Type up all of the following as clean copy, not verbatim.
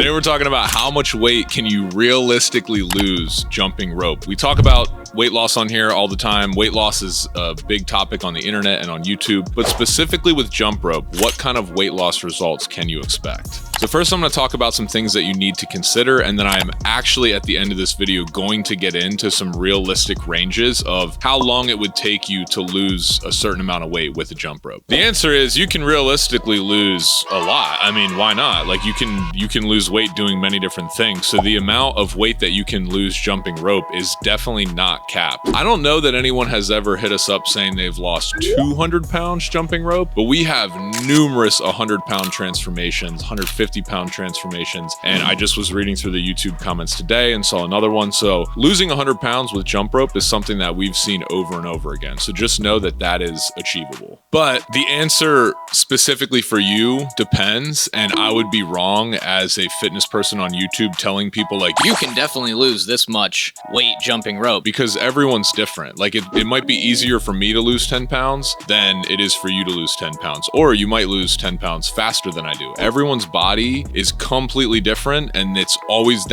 Today we're talking about how much weight can you realistically lose jumping rope. We talk about weight loss on here all the time. Weight loss is a big topic on the internet and on YouTube, but specifically with jump rope, what kind of weight loss results can you expect? So first I'm going to talk about some things that you need to consider, and then I am actually at the end of this video going to get into some realistic ranges of how long it would take you to lose a certain amount of weight with a jump rope. The answer is you can realistically lose a lot. I mean, why not? Like you can lose weight doing many different things. So the amount of weight that you can lose jumping rope is definitely not capped. I don't know that anyone has ever hit us up saying they've lost 200 pounds jumping rope, but we have numerous 100-pound transformations, 150-pound transformations. And I just was reading through the YouTube comments today and saw another one. So losing 100 pounds with jump rope is something that we've seen over and over again. So just know that that is achievable. But the answer specifically for you depends. And I would be wrong as a fitness person on YouTube telling people like, you can definitely lose this much weight jumping rope, because everyone's different. Like it might be easier for me to lose 10 pounds than it is for you to lose 10 pounds, or you might lose 10 pounds faster than I do. Everyone's body is completely different, and that's always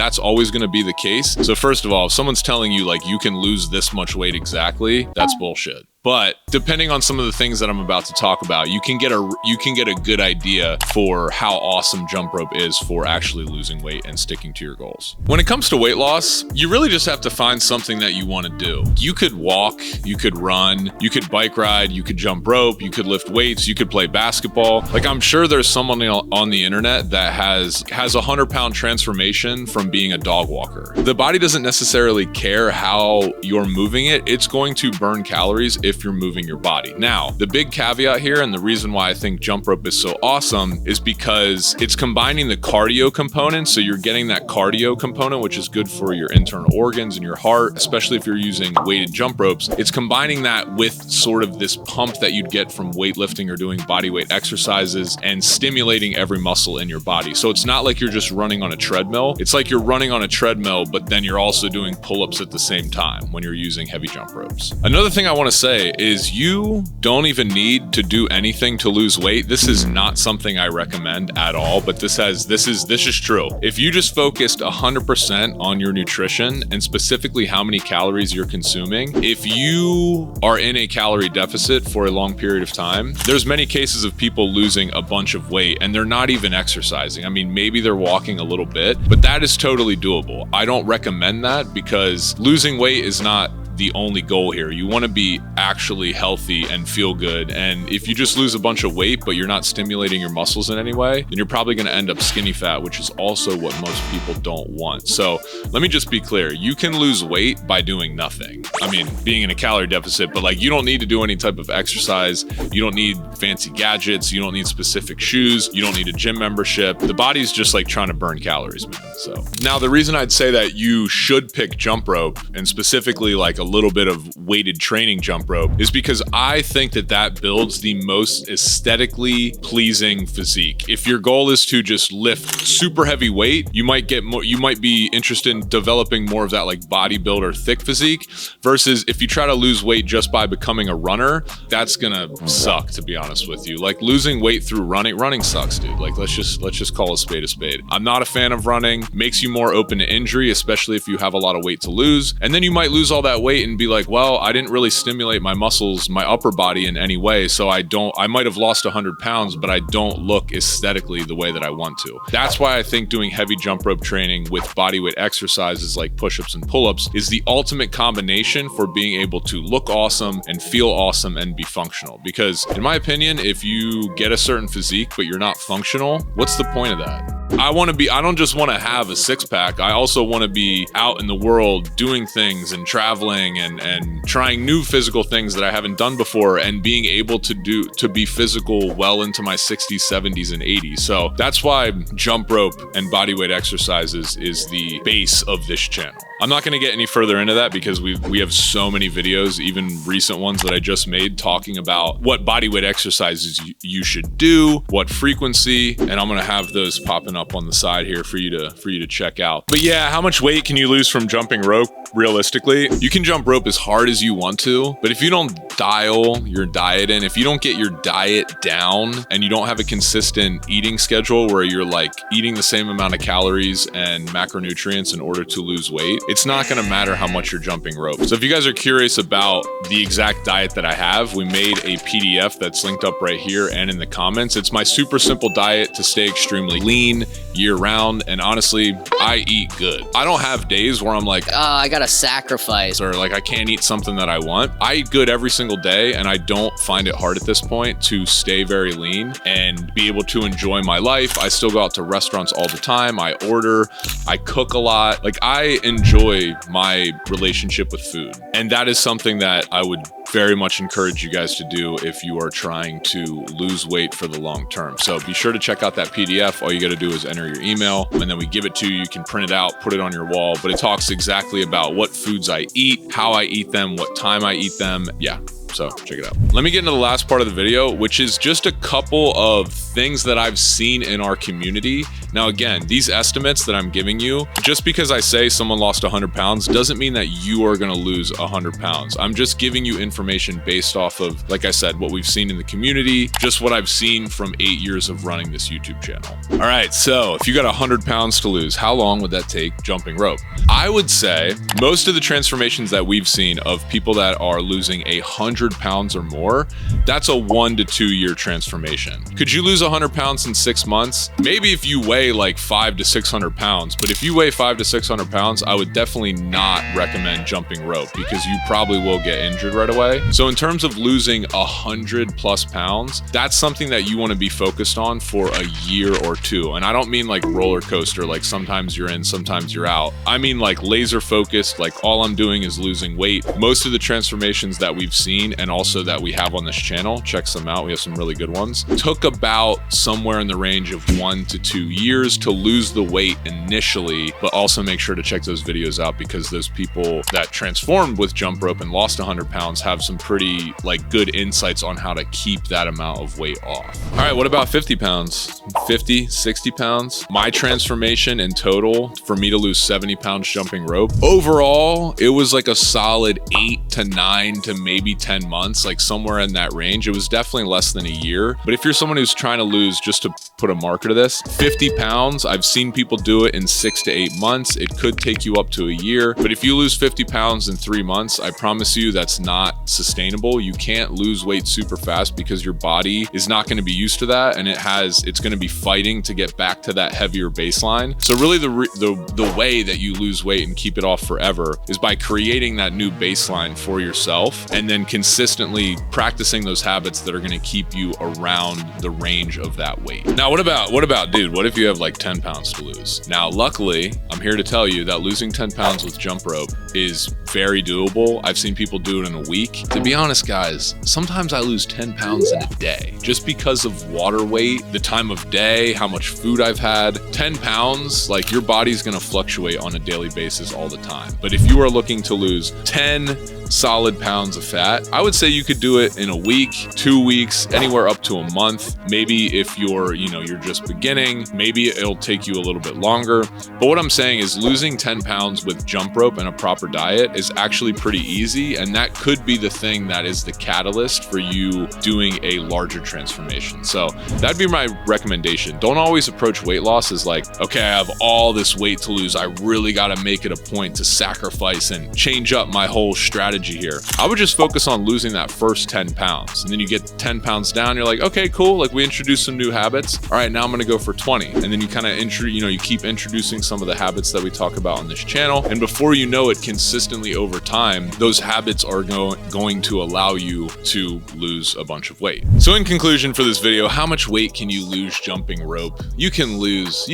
going to be the case. So first of all, if someone's telling you like you can lose this much weight exactly, that's bullshit. But depending on some of the things that I'm about to talk about, you can get a good idea for how awesome jump rope is for actually losing weight and sticking to your goals. When it comes to weight loss, you really just have to find something that you want to do. You could walk, you could run, you could bike ride, you could jump rope, you could lift weights, you could play basketball. Like I'm sure there's someone on the internet that has a 100-pound transformation from being a dog walker. The body doesn't necessarily care how you're moving it. It's going to burn calories if you're moving your body. Now, the big caveat here, and the reason why I think jump rope is so awesome, is because it's combining the cardio component. So you're getting that cardio component, which is good for your internal organs and your heart, especially if you're using weighted jump ropes. It's combining that with sort of this pump that you'd get from weightlifting or doing body weight exercises and stimulating every muscle in your body. So it's not like you're just running on a treadmill. It's like you're running on a treadmill, but then you're also doing pull-ups at the same time when you're using heavy jump ropes. Another thing I want to say is you don't even need to do anything to lose weight. This is not something I recommend at all, but this is true. If you just focused 100% on your nutrition and specifically how many calories you're consuming, if you are in a calorie deficit for a long period of time, there's many cases of people losing a bunch of weight and they're not even exercising. I mean, maybe they're walking a little bit, but that is totally doable. I don't recommend that because losing weight is not the only goal here. You want to be actually healthy and feel good. And if you just lose a bunch of weight, but you're not stimulating your muscles in any way, then you're probably going to end up skinny fat, which is also what most people don't want. So let me just be clear. You can lose weight by doing nothing. I mean, being in a calorie deficit, but like you don't need to do any type of exercise. You don't need fancy gadgets. You don't need specific shoes. You don't need a gym membership. The body's just like trying to burn calories, man. So now the reason I'd say that you should pick jump rope, and specifically like a little bit of weighted training jump rope, is because I think that builds the most aesthetically pleasing physique. If your goal is to just lift super heavy weight, you might be interested in developing more of that like bodybuilder thick physique, versus if you try to lose weight just by becoming a runner, that's gonna suck, to be honest with you. Like losing weight through running sucks, dude. Like let's just call a spade a spade. I'm not a fan of running. Makes you more open to injury, especially if you have a lot of weight to lose. And then you might lose all that weight and be like, well, I didn't really stimulate my muscles, my upper body in any way. So I might have lost 100 pounds, but I don't look aesthetically the way that I want to. That's why I think doing heavy jump rope training with bodyweight exercises like push-ups and pull-ups is the ultimate combination for being able to look awesome and feel awesome and be functional. Because in my opinion, if you get a certain physique, but you're not functional, what's the point of that? I don't just want to have a six-pack. I also want to be out in the world doing things and traveling and trying new physical things that I haven't done before, and being able to be physical well into my 60s, 70s, and 80s. So that's why jump rope and bodyweight exercises is the base of this channel. I'm not going to get any further into that because we have so many videos, even recent ones that I just made, talking about what bodyweight exercises you should do, what frequency, and I'm going to have those popping up on the side here for you to check out. But yeah, how much weight can you lose from jumping rope? Realistically, you can jump rope as hard as you want to, but if you don't style your diet in, if you don't get your diet down and you don't have a consistent eating schedule where you're like eating the same amount of calories and macronutrients in order to lose weight, it's not gonna matter how much you're jumping rope. So if you guys are curious about the exact diet that I have, we made a PDF that's linked up right here and in the comments. It's my super simple diet to stay extremely lean year round. And honestly, I eat good. I don't have days where I'm like, I gotta sacrifice. Or like I can't eat something that I want. I eat good every single day, and I don't find it hard at this point to stay very lean and be able to enjoy my life. I still go out to restaurants all the time. I order, I cook a lot. Like, I enjoy my relationship with food. And that is something that I would very much encourage you guys to do if you are trying to lose weight for the long term. So be sure to check out that PDF. All you got to do is enter your email, and then we give it to you. You can print it out, put it on your wall, but it talks exactly about what foods I eat, how I eat them, what time I eat them. Yeah. So check it out. Let me get into the last part of the video, which is just a couple of things that I've seen in our community. Now, again, these estimates that I'm giving you, just because I say someone lost 100 pounds doesn't mean that you are going to lose 100 pounds. I'm just giving you information based off of, like I said, what we've seen in the community, just what I've seen from 8 years of running this YouTube channel. All right, so if you got 100 pounds to lose, how long would that take jumping rope? I would say most of the transformations that we've seen of people that are losing 100 pounds or more, that's a 1 to 2 year transformation. Could you lose 100 pounds in 6 months? Maybe if you weigh like 500 to 600 pounds, but if you weigh 500 to 600 pounds, I would definitely not recommend jumping rope because you probably will get injured right away. So in terms of losing 100+ pounds, that's something that you want to be focused on for a year or two. And I don't mean like roller coaster, like sometimes you're in, sometimes you're out. I mean like laser focused, like all I'm doing is losing weight. Most of the transformations that we've seen and also that we have on this channel, check some out, we have some really good ones, took about somewhere in the range of 1 to 2 years to lose the weight initially, but also make sure to check those videos out because those people that transformed with jump rope and lost 100 pounds have some pretty like good insights on how to keep that amount of weight off. All right, what about 50 pounds? 50, 60 pounds? My transformation in total for me to lose 70 pounds jumping rope, overall, it was like a solid 8 to 9 to maybe 10 months, like somewhere in that range. It was definitely less than a year. But if you're someone who's trying to lose, just to put a marker to this, 50 pounds, I've seen people do it in 6 to 8 months. It could take you up to a year. But if you lose 50 pounds in 3 months, I promise you that's not sustainable. You can't lose weight super fast because your body is not going to be used to that, and it's going to be fighting to get back to that heavier baseline. So really the way that you lose weight and keep it off forever is by creating that new baseline for yourself and then consistently practicing those habits that are going to keep you around the range of that weight. Now, what about, dude, what if you have like 10 pounds to lose? Now, luckily, I'm here to tell you that losing 10 pounds with jump rope is very doable. I've seen people do it in a week. To be honest, guys, sometimes I lose 10 pounds in a day just because of water weight, the time of day, how much food I've had. 10 pounds, like your body's going to fluctuate on a daily basis all the time. But if you are looking to lose 10 solid pounds of fat, I would say you could do it in a week, 2 weeks, anywhere up to a month. Maybe if you're just beginning, maybe it'll take you a little bit longer. But what I'm saying is losing 10 pounds with jump rope and a proper diet is actually pretty easy. And that could be the thing that is the catalyst for you doing a larger transformation. So that'd be my recommendation. Don't always approach weight loss as like, okay, I have all this weight to lose. I really got to make it a point to sacrifice and change up my whole strategy here. I would just focus on losing that first 10 pounds. And then you get 10 pounds down, you're like, okay, cool. Like we introduced some new habits. All right, now I'm going to go for 20. And then you kind of you keep introducing some of the habits that we talk about on this channel. And before you know it, consistently over time, those habits are going to allow you to lose a bunch of weight. So in conclusion for this video, how much weight can you lose jumping rope? You can lose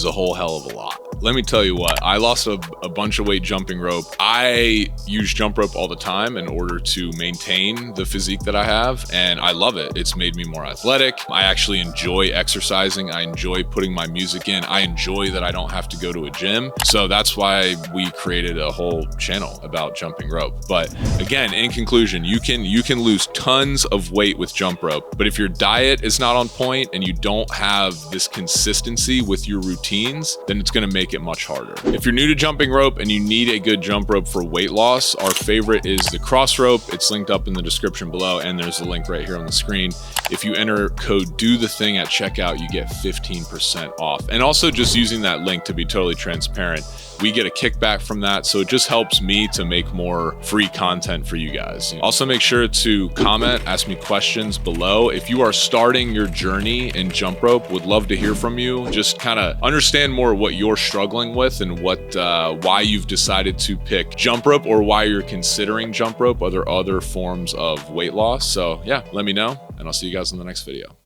a whole hell of a lot. Let me tell you what, I lost a bunch of weight jumping rope. I use jump rope all the time in order to maintain the physique that I have, and I love it. It's made me more athletic. I actually enjoy exercising. I enjoy putting my music in. I enjoy that I don't have to go to a gym. So that's why we created a whole channel about jumping rope. But again, in conclusion, you can lose tons of weight with jump rope, but if your diet is not on point and you don't have this consistency with your routines, then it's going to make make it much harder. If you're new to jumping rope and you need a good jump rope for weight loss, our favorite is the cross rope. It's linked up in the description below, and there's a link right here on the screen. If you enter code do the thing at checkout, you get 15% off. And also, just using that link, to be totally transparent, we get a kickback from that, so it just helps me to make more free content for you guys. Also, make sure to comment, ask me questions below. If you are starting your journey in jump rope, would love to hear from you. Just kind of understand more what you're struggling with and why you've decided to pick jump rope, or why you're considering jump rope. Are there other forms of weight loss? So yeah, let me know, and I'll see you guys in the next video.